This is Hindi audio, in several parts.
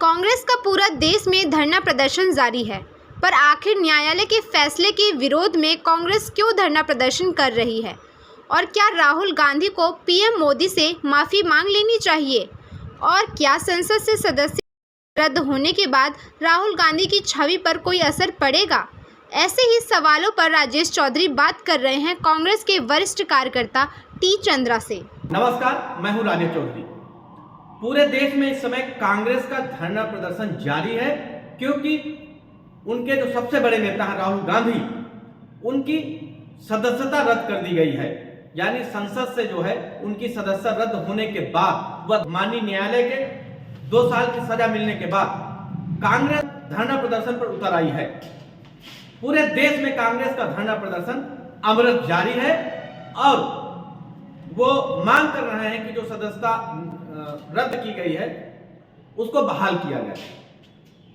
कांग्रेस का पूरा देश में धरना प्रदर्शन जारी है, पर आखिर न्यायालय के फैसले के विरोध में कांग्रेस क्यों धरना प्रदर्शन कर रही है? और क्या राहुल गांधी को पीएम मोदी से माफ़ी मांग लेनी चाहिए? और क्या संसद से सदस्य रद्द होने के बाद राहुल गांधी की छवि पर कोई असर पड़ेगा? ऐसे ही सवालों पर राजेश चौधरी बात कर रहे हैं कांग्रेस के वरिष्ठ कार्यकर्ता टी चंद्रा से। नमस्कार, मैं हूं राजेश चौधरी। पूरे देश में इस समय कांग्रेस का धरना प्रदर्शन जारी है, क्योंकि उनके जो सबसे बड़े नेता हैं राहुल गांधी, उनकी सदस्यता रद्द कर दी गई है। यानी संसद से जो है उनकी सदस्यता रद्द होने के बाद वह माननीय न्यायालय के 2 साल की सजा मिलने के बाद कांग्रेस धरना प्रदर्शन पर उतर आई है। पूरे देश में कांग्रेस का धरना प्रदर्शन अविरत जारी है और वो मांग कर रहे हैं कि जो सदस्यता रद्द की गई है उसको बहाल किया जाए।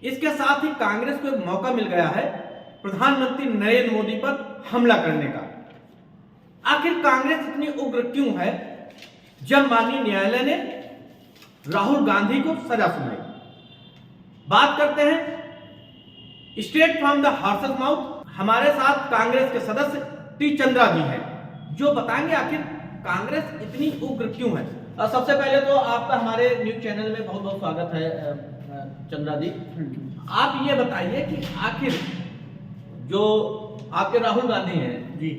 इसके साथ ही कांग्रेस को एक मौका मिल गया है प्रधानमंत्री नरेंद्र मोदी पर हमला करने का। आखिर कांग्रेस इतनी उग्र क्यों है जब माननीय न्यायालय ने राहुल गांधी को सजा सुनाई? बात करते हैं straight from the horses mouth. हमारे साथ कांग्रेस के सदस्य टी चंद्रा जी हैं, जो बताएंगे आखिर कांग्रेस इतनी उग्र क्यों है। सबसे पहले तो आपका हमारे न्यूज चैनल में बहुत बहुत स्वागत है चंद्रा जी। आप ये बताइए कि आखिर जो आपके राहुल गांधी हैं जी,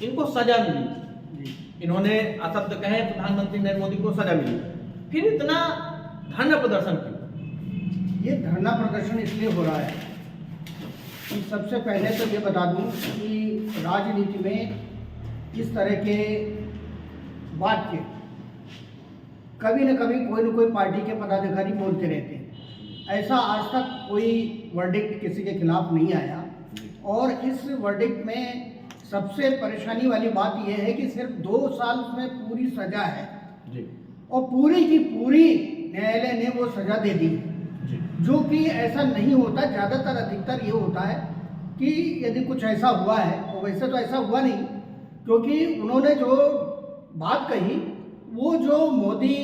इनको सजा मिली, इन्होंने अशब्द कहे प्रधानमंत्री नरेंद्र मोदी को सजा मिली, फिर इतना धरना प्रदर्शन क्यों? ये धरना प्रदर्शन इसलिए हो रहा है कि सबसे पहले तो ये बता दूं कि राजनीति में इस तरह के वाक्य कभी न कभी कोई न कोई पार्टी के पदाधिकारी बोलते रहते हैं। ऐसा आज तक कोई वर्डिक्ट किसी के खिलाफ नहीं आया, और इस वर्डिक्ट में सबसे परेशानी वाली बात यह है कि सिर्फ 2 साल में पूरी सजा है जी, और पूरी की पूरी न्यायालय ने वो सजा दे दी जी, जो कि ऐसा नहीं होता। ज़्यादातर अधिकतर ये होता है कि यदि कुछ ऐसा हुआ है, तो वैसे तो ऐसा हुआ नहीं, क्योंकि उन्होंने जो बात कही वो जो मोदी,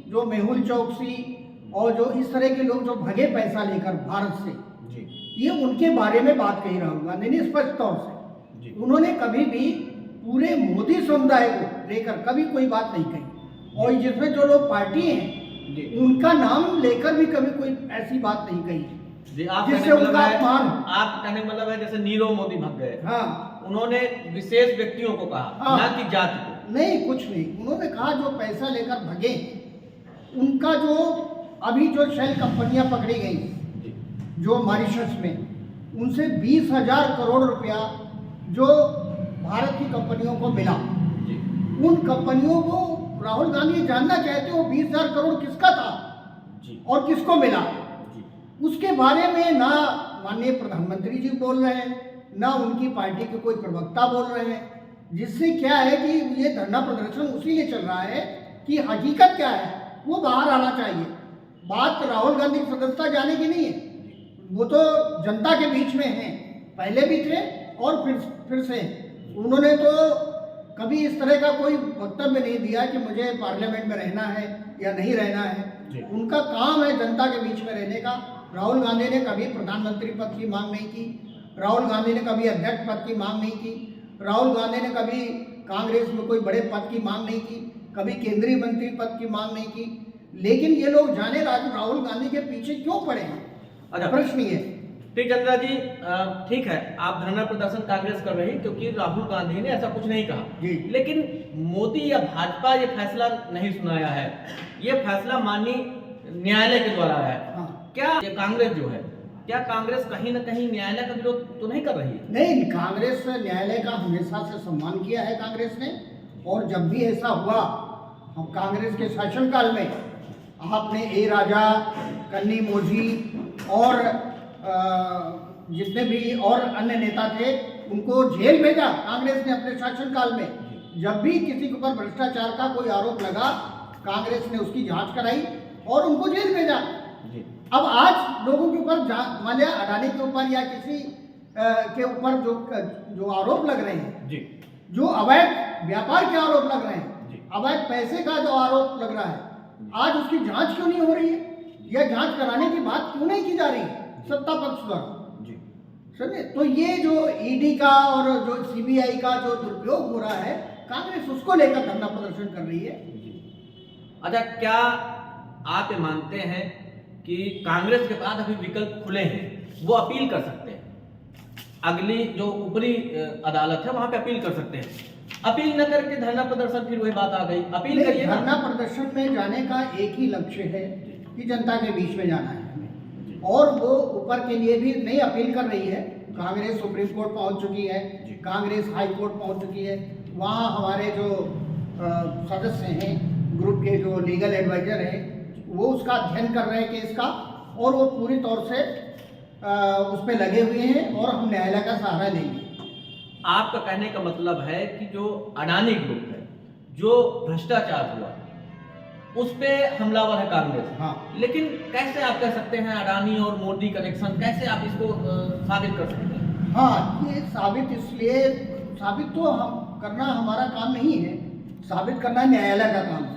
जो मेहुल चौकसी और जो इस तरह के लोग जो भगे पैसा लेकर भारत से जी, ये उनके बारे में बात कही राहुल गांधी ने स्पष्ट तौर से। उन्होंने कभी भी पूरे मोदी समुदाय को लेकर कभी कोई बात नहीं कही, और जिसमें जो लोग पार्टी हैं उनका नाम लेकर भी कभी कोई ऐसी बात नहीं कही जिससे उनका अपमान। आप कहने का मतलब है जैसे नीरव मोदी भग गए। हाँ, उन्होंने विशेष व्यक्तियों को कहा, हाँ, ना कि जाति को। नहीं, कुछ नहीं। उन्होंने कहा जो पैसा लेकर भगे उनका, जो अभी जो शेल कंपनियां पकड़ी गई जो मॉरिशस में, उनसे 20,000 करोड़ रुपया जो भारत की कंपनियों को मिला, उन कंपनियों को राहुल गांधी जानना चाहते हो 20,000 करोड़ किसका था और किसको मिला। उसके बारे में ना माननीय प्रधानमंत्री जी बोल रहे हैं, ना उनकी पार्टी के कोई प्रवक्ता बोल रहे हैं, जिससे क्या है कि ये धरना प्रदर्शन उसी लिए चल रहा है कि हकीकत क्या है वो बाहर आना चाहिए। बात राहुल गांधी की सदस्यता जाने की नहीं है, वो तो जनता के बीच में है, पहले भी थे और फिर से। उन्होंने तो कभी इस तरह का कोई वक्तव्य नहीं दिया कि मुझे पार्लियामेंट में रहना है या नहीं रहना है। उनका काम है जनता के बीच में रहने का। राहुल गांधी ने कभी प्रधानमंत्री पद की मांग नहीं की, राहुल गांधी ने कभी अध्यक्ष पद की मांग नहीं की, राहुल गांधी ने कभी कांग्रेस में कोई बड़े पद की मांग नहीं की, कभी केंद्रीय मंत्री पद की मांग नहीं की। लेकिन ये लोग जाने राहुल गांधी के पीछे क्यों पड़े हैं? अच्छा, प्रश्न ये। ठीक चंद्रा जी, ठीक है, आप धरना प्रदर्शन कांग्रेस कर रही क्योंकि राहुल गांधी ने ऐसा कुछ नहीं कहा जी, लेकिन मोदी या भाजपा ये फैसला नहीं सुनाया है, ये फैसला माननीय न्यायालय के द्वारा है। हाँ। क्या ये कांग्रेस जो है, क्या कांग्रेस कहीं ना कहीं न्यायालय का विरोध तो नहीं कर रही है? नहीं, कांग्रेस न्यायालय का हमेशा से सम्मान किया है कांग्रेस ने, और जब भी ऐसा हुआ, हम कांग्रेस के शासनकाल में आपने ए राजा, कन्नी मोजी और जितने भी और अन्य नेता थे उनको जेल भेजा कांग्रेस ने अपने शासनकाल में। जब भी किसी के ऊपर भ्रष्टाचार का कोई आरोप लगा, कांग्रेस ने उसकी जांच कराई और उनको जेल भेजा। अब आज लोगों के ऊपर, मान लिया अडानी के ऊपर या किसी के ऊपर जो आरोप लग रहे हैं जी, जो अवैध व्यापार के आरोप लग रहे हैं, अवैध पैसे का जो आरोप लग रहा है, आज उसकी जांच क्यों नहीं हो रही है? या जांच कराने की बात क्यों नहीं की जा रही सत्ता पक्ष द्वारा? जी समझे? तो ये जो ईडी का और जो सीबीआई का जो दुरुपयोग हो रहा है, कांग्रेस उसको लेकर धरना प्रदर्शन कर रही है। अच्छा, क्या आप ये मानते हैं कि कांग्रेस के पास अभी विकल्प खुले हैं, वो अपील कर सकते हैं, अगली जो ऊपरी अदालत है वहां पे अपील कर सकते हैं, अपील न करके धरना प्रदर्शन, फिर वही बात आ गई, अपील करिए। धरना प्रदर्शन में जाने का एक ही लक्ष्य है कि जनता के बीच में जाना है हमें, और वो ऊपर के लिए भी नहीं अपील कर रही है। कांग्रेस सुप्रीम कोर्ट पहुंच चुकी है, कांग्रेस हाई कोर्ट पहुंच चुकी है, वहाँ हमारे जो सदस्य हैं ग्रुप के, जो लीगल एडवाइजर हैं, वो उसका अध्ययन कर रहे हैं केस का, और वो पूरी तौर से उस पर लगे हुए हैं, और हम न्यायालय का सहारा लेंगे। आपका कहने का मतलब है कि जो अडानी ग्रुप है, जो भ्रष्टाचार हुआ, उस पे हमलावर है कांग्रेस। हाँ। लेकिन कैसे आप कह सकते हैं अडानी और मोदी कनेक्शन, कैसे आप इसको साबित कर सकते हैं? हाँ, ये साबित तो हम करना हमारा काम नहीं है, साबित करना न्यायालय का काम है।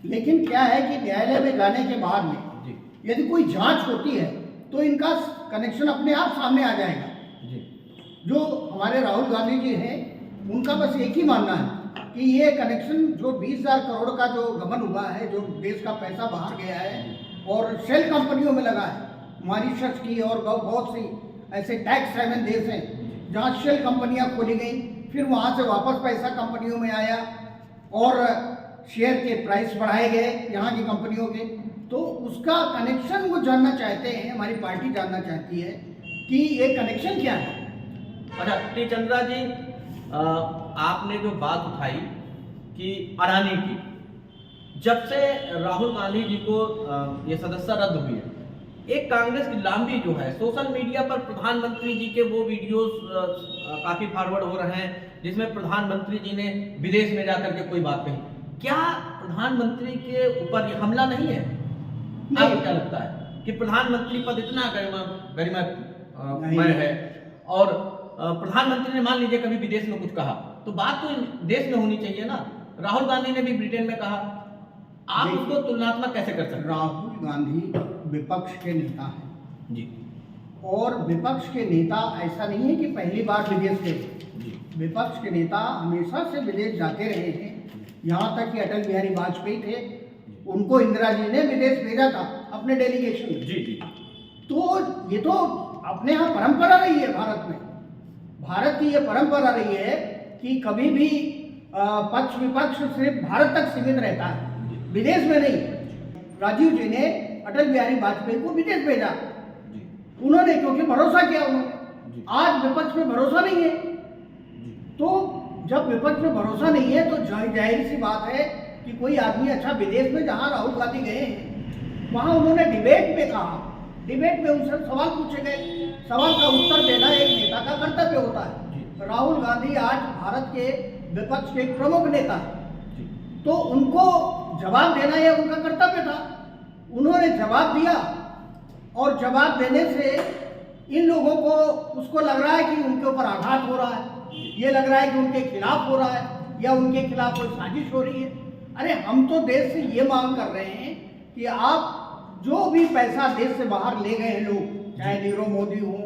लेकिन क्या है कि न्यायालय में जाने के बाद में यदि कोई जांच होती है तो इनका कनेक्शन अपने आप सामने आ जाएगा। जो हमारे राहुल गांधी जी हैं, उनका बस एक ही मानना है कि ये कनेक्शन जो 20,000 करोड़ का जो गबन हुआ है, जो देश का पैसा बाहर गया है और शेल कंपनियों में लगा है, मॉरिशस की और बहुत सी ऐसे टैक्स हेवन देश हैं जहाँ शेल कंपनियाँ खोली गई, फिर वहाँ से वापस पैसा कंपनियों में आया और शेयर के प्राइस बढ़ाए गए यहाँ की कंपनियों के। तो उसका कनेक्शन वो जानना चाहते हैं, हमारी पार्टी जानना चाहती है कि ये कनेक्शन क्या है। अच्छा, टी चंद्रा जी, आपने जो बात उठाई कि अडानी की, जब से राहुल गांधी जी को ये सदस्यता रद्द हुई है, एक कांग्रेस की लांबी जो है सोशल मीडिया पर प्रधानमंत्री जी के वो वीडियोस काफी फॉरवर्ड हो रहे हैं जिसमें प्रधानमंत्री जी ने विदेश में जाकर के कोई बात कही। क्या प्रधानमंत्री के ऊपर ये हमला नहीं है? आपको क्या लगता है कि प्रधानमंत्री पद इतना गरिमामय है और प्रधानमंत्री ने मान लीजिए कभी विदेश में कुछ कहा तो बात तो देश में होनी चाहिए ना? राहुल गांधी ने भी ब्रिटेन में कहा, आप उसको तुलनात्मक कैसे कर सकते हैं? राहुल गांधी विपक्ष के नेता हैं जी, और विपक्ष के नेता ऐसा नहीं है कि पहली बार विदेश गए। विपक्ष के नेता हमेशा से विदेश जाते रहे हैं, यहाँ तक कि अटल बिहारी वाजपेयी थे, उनको इंदिरा जी ने विदेश भेजा था अपने डेलीगेशन में। जी। तो ये तो अपने यहाँ परंपरा रही है भारत में, भारत की ये परंपरा रही है कि कभी भी पक्ष विपक्ष सिर्फ भारत तक सीमित रहता है, विदेश में नहीं। राजीव जी ने अटल बिहारी वाजपेयी को विदेश भेजा, उन्होंने, क्योंकि भरोसा किया उन्होंने। आज विपक्ष में भरोसा नहीं है, तो जब विपक्ष में भरोसा नहीं है तो जाहिर सी बात है कि कोई आदमी अच्छा विदेश में, जहां राहुल गांधी गए हैं वहां उन्होंने डिबेट में कहा, डिबेट में उनसे सवाल पूछे गए, सवाल का उत्तर देना एक नेता का कर्तव्य होता है। राहुल गांधी आज भारत के विपक्ष के प्रमुख नेता हैं, तो उनको जवाब देना यह उनका कर्तव्य था। उन्होंने जवाब दिया और जवाब देने से इन लोगों को उसको लग रहा है कि उनके ऊपर आघात हो रहा है, ये लग रहा है कि उनके खिलाफ हो रहा है या उनके खिलाफ कोई साजिश हो रही है। अरे हम तो देश से ये मांग कर रहे हैं कि आप जो भी पैसा देश से बाहर ले गए हैं लोग, चाहे नीरव मोदी हो,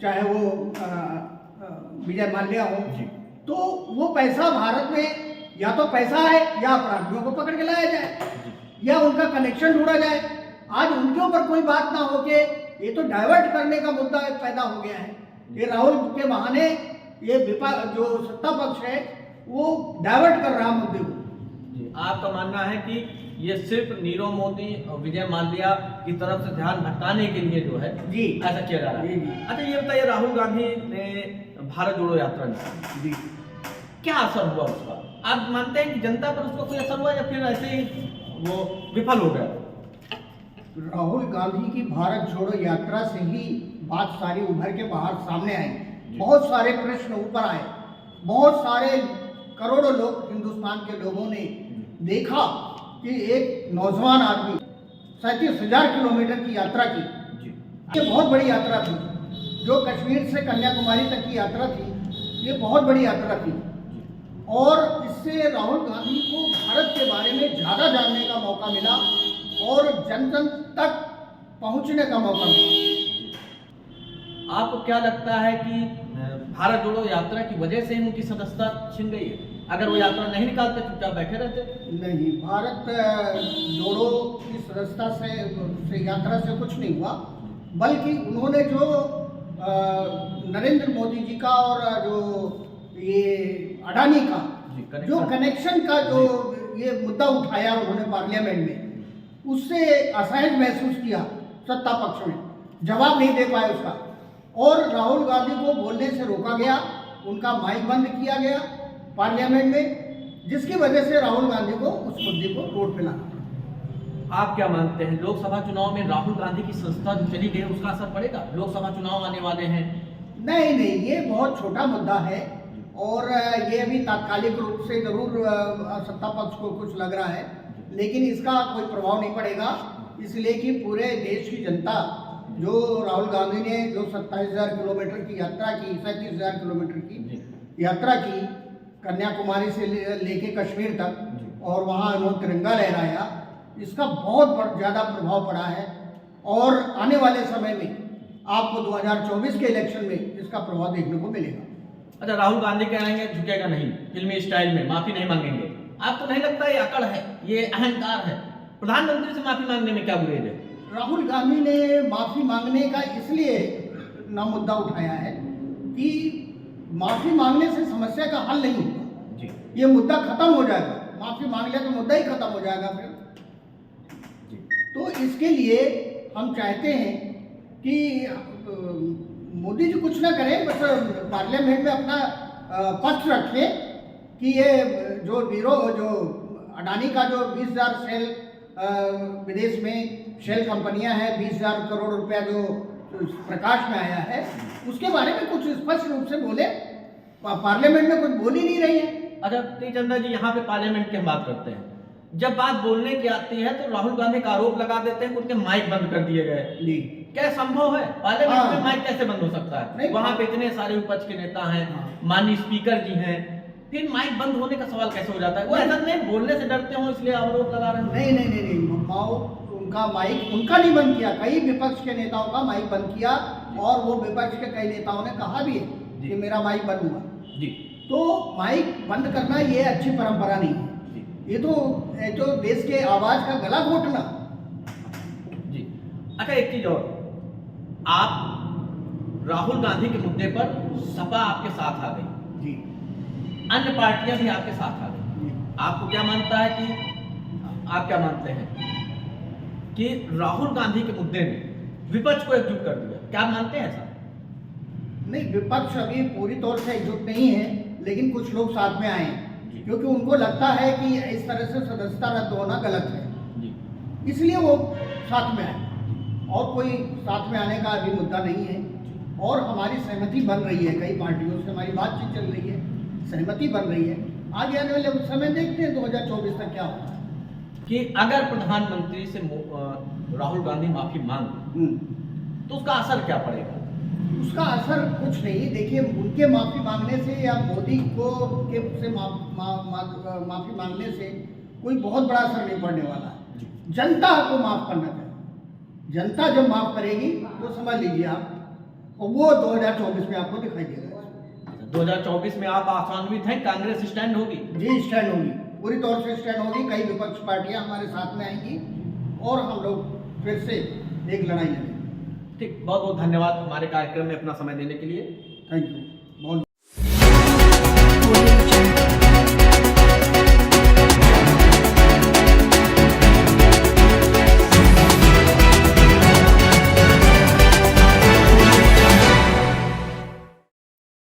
चाहे वो विजय माल्या हो, तो वो पैसा भारत में या तो पैसा है या अपराधियों को पकड़ के लाया जाए या उनका कनेक्शन ढूंढा जाए। आज उनके ऊपर कोई बात ना हो के ये तो डाइवर्ट करने का मुद्दा पैदा हो गया है। ये राहुल के बहाने ये जो सत्ता पक्ष है वो डाइवर्ट कर रहा मुद्दे को। आपका मानना है कि ये सिर्फ नीरव मोदी और विजय माल्या की तरफ से ध्यान भटकाने के लिए जो है जी ऐसा किया जा रहा है। अच्छा, ये बताइए, राहुल गांधी ने भारत जोड़ो यात्रा की जी, क्या असर हुआ उसका? आप मानते हैं कि जनता पर उसका कोई असर हुआ या फिर ऐसे ही वो विफल हो गया? राहुल गांधी की भारत जोड़ो यात्रा से ही बात सारी उभर के बाहर सामने आई, बहुत सारे प्रश्न ऊपर आए, बहुत सारे करोड़ों लोग, हिंदुस्तान के लोगों ने देखा कि एक नौजवान आदमी 37,000 किलोमीटर की यात्रा की, ये बहुत बड़ी यात्रा थी। जो कश्मीर से कन्याकुमारी तक की यात्रा थी, ये बहुत बड़ी यात्रा थी और इससे राहुल गांधी को भारत के बारे में ज़्यादा जानने का मौका मिला और जन जन तक पहुंचने का मौका मिले। आपको क्या लगता है कि भारत जोड़ो यात्रा की वजह से उनकी सदस्यता छिन गई है? अगर वो यात्रा नहीं निकालते चुपचाप बैठे रहते? नहीं, भारत जोड़ो की सदस्यता से यात्रा से कुछ नहीं हुआ, बल्कि उन्होंने जो नरेंद्र मोदी जी का और जो ये अडानी का जो कनेक्शन का जो ये मुद्दा उठाया उन्होंने पार्लियामेंट में, उससे असहज महसूस किया सत्ता पक्ष में, जवाब नहीं दे पाए उसका, और राहुल गांधी को बोलने से रोका गया, उनका माइक बंद किया गया पार्लियामेंट में, जिसकी वजह से राहुल गांधी को उस मुद्दे को रोड पे लाना पड़ा। आप क्या मानते हैं, लोकसभा चुनाव में राहुल गांधी की संस्था जो चली गई उसका असर पड़ेगा? लोकसभा चुनाव आने वाले हैं। नहीं, ये बहुत छोटा मुद्दा है और ये अभी तात्कालिक रूप से जरूर सत्ता पक्ष को कुछ लग रहा है, लेकिन इसका कोई प्रभाव नहीं पड़ेगा, इसलिए कि पूरे देश की जनता जो राहुल गांधी ने जो 27,000 किलोमीटर की यात्रा की, 37,000 किलोमीटर की यात्रा की कन्याकुमारी से लेके कश्मीर तक, और वहाँ उन्होंने तिरंगा लहराया, इसका बहुत ज़्यादा प्रभाव पड़ा है। और आने वाले समय में आपको 2024 के इलेक्शन में इसका प्रभाव देखने को मिलेगा। अच्छा, राहुल गांधी कहेंगे झुकेगा नहीं, फिल्मी स्टाइल में माफी नहीं मांगेंगे, आपको नहीं लगता ये अकड़ है, ये अहंकार है? प्रधानमंत्री से माफी मांगने में क्या गुरेज है? राहुल गांधी ने माफी मांगने का इसलिए ना मुद्दा उठाया है कि माफी मांगने से समस्या का हल नहीं होगा जी। ये मुद्दा खत्म हो जाएगा, माफी मांग लिया तो मुद्दा ही खत्म हो जाएगा फिर जी। तो इसके लिए हम चाहते हैं कि मोदी जी कुछ ना करें, बस पार्लियामेंट में अपना पक्ष रखें कि ये जो अडानी का जो 20,000 शेल विदेश में शेल कंपनियां हैं, 20,000 करोड़ रुपया जो प्रकाश में आया है, उसके बारे में कुछ स्पष्ट रूप से बोले। पार्लियामेंट में कुछ बोल ही नहीं रही है। अच्छा चंद्रा जी, यहाँ पे पार्लियामेंट की हम बात करते हैं, जब बात बोलने की आती है तो राहुल गांधी का आरोप लगा देते हैं कि उनके माइक बंद कर दिए गए जी। क्या संभव है? पार्लियामेंट में माइक कैसे बंद हो सकता है? वहाँ पे इतने सारे विपक्ष के नेता हैं, माननीय स्पीकर जी हैं, फिर माइक बंद होने का सवाल कैसे हो जाता है? वो ऐसा नहीं बोलने से डरते हो इसलिए आरोप लगा रहे हैं? नहीं, उनका माइक उनका नहीं बंद किया, कई विपक्ष के नेताओं का माइक बंद किया, और वो विपक्ष के कई नेताओं ने कहा भी है कि मेरा माइक बंद हुआ जी। तो माइक बंद करना ये अच्छी परंपरा नहीं है, ये तो देश के आवाज का गला घोटना जी। अच्छा एक चीज और, आप राहुल गांधी के मुद्दे पर सपा आपके साथ आ गई जी, अन्य पार्टियां भी आपके साथ आ गई, आपको क्या मानता है कि आप क्या मानते हैं कि राहुल गांधी के मुद्दे में विपक्ष को एकजुट कर दिया? क्या मानते हैं ऐसा? नहीं, विपक्ष अभी पूरी तौर से एकजुट नहीं है, लेकिन कुछ लोग साथ में आए हैं, क्योंकि उनको लगता है कि इस तरह से सदस्यता रद्द होना गलत है जी। इसलिए वो साथ में आए, और कोई साथ में आने का अभी मुद्दा नहीं है। और हमारी सहमति बन रही है, कई पार्टियों से हमारी बातचीत चल रही है, सहमति बन रही है। आगे आने वाले समय देखते हैं 2024 तक क्या होता है कि अगर प्रधानमंत्री से राहुल गांधी माफी मांगे तो उसका असर क्या पड़ेगा? उसका असर कुछ नहीं। देखिए, उनके माफी मांगने से या मोदी को से माफी मांगने से कोई बहुत बड़ा असर नहीं पड़ने वाला है। जनता को माफ करना चाहिए, जनता जब माफ करेगी तो समझ लीजिए आप, और वो 2024 में आपको दिखाई देगा। 2024 में आप आशान्वित हैं कांग्रेस स्टैंड होगी? जी, स्टैंड होगी, पूरी तौर से स्टैंड होगी। कई विपक्ष पार्टियां हमारे साथ में आएंगी और हम लोग फिर से एक लड़ाई लड़ेंगे। ठीक, बहुत बहुत धन्यवाद हमारे कार्यक्रम में अपना समय देने के लिए। Thank you. बहुत